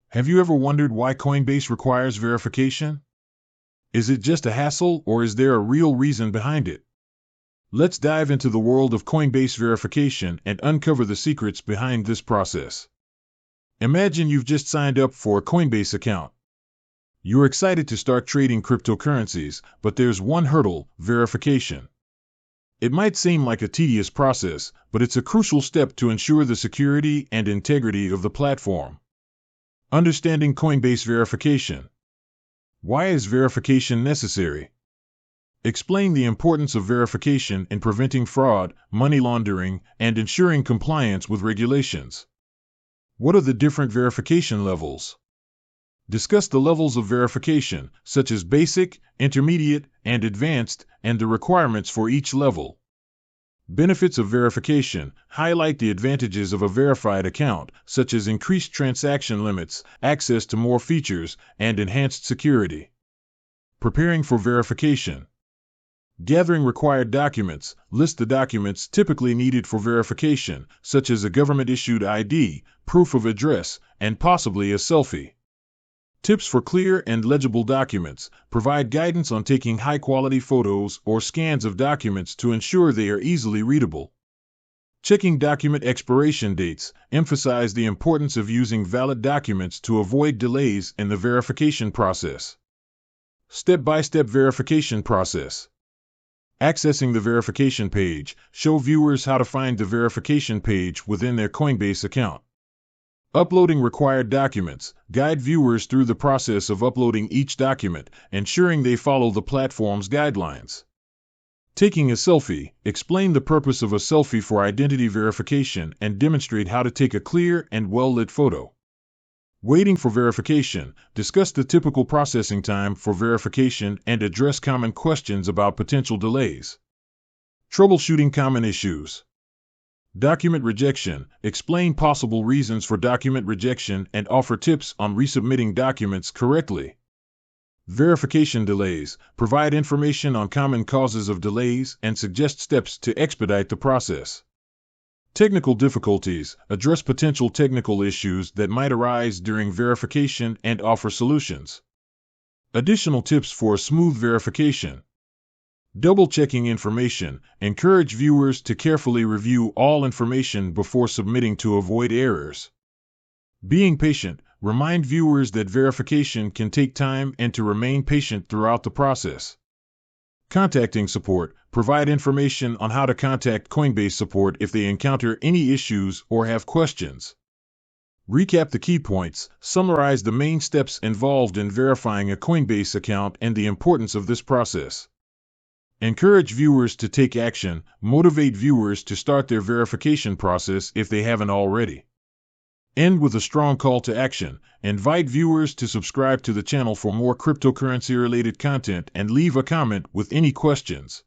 Have you ever wondered why Coinbase requires verification? Is it just a hassle, or is there a real reason behind it? Let's dive into the world of Coinbase verification and uncover the secrets behind this process. Imagine you've just signed up for a Coinbase account. You're excited to start trading cryptocurrencies, but there's one hurdle: verification. It might seem like a tedious process, but it's a crucial step to ensure the security and integrity of the platform. Understanding Coinbase verification. Why is verification necessary? Explain the importance of verification in preventing fraud, money laundering, and ensuring compliance with regulations. What are the different verification levels? Discuss the levels of verification, such as basic, intermediate, and advanced, and the requirements for each level. Benefits of verification. Highlight the advantages of a verified account, such as increased transaction limits, access to more features, and enhanced security. Preparing for verification. Gathering required documents. List the documents typically needed for verification, such as a government-issued ID, proof of address, and possibly a selfie. Tips for clear and legible documents. Provide guidance on taking high-quality photos or scans of documents to ensure they are easily readable. Checking document expiration dates. Emphasize the importance of using valid documents to avoid delays in the verification process. Step-by-step verification process. Accessing the verification page. Show viewers how to find the verification page within their Coinbase account. Uploading required documents. Guide viewers through the process of uploading each document, ensuring they follow the platform's guidelines. Taking a selfie. Explain the purpose of a selfie for identity verification and demonstrate how to take a clear and well-lit photo. Waiting for verification. Discuss the typical processing time for verification and address common questions about potential delays. Troubleshooting common issues. Document rejection. Explain possible reasons for document rejection and offer tips on resubmitting documents correctly. Verification delays. Provide information on common causes of delays and suggest steps to expedite the process. Technical difficulties. Address potential technical issues that might arise during verification and offer solutions. Additional tips for a smooth verification. Double-checking information. Encourage viewers to carefully review all information before submitting to avoid errors. Being patient. Remind viewers that verification can take time and to remain patient throughout the process. Contacting support. Provide information on how to contact Coinbase support if they encounter any issues or have questions. Recap the key points. Summarize the main steps involved in verifying a Coinbase account and the importance of this process. Encourage viewers to take action. Motivate viewers to start their verification process if they haven't already. End with a strong call to action. Invite viewers to subscribe to the channel for more cryptocurrency-related content and leave a comment with any questions.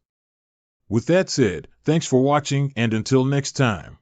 With that said, thanks for watching, and until next time.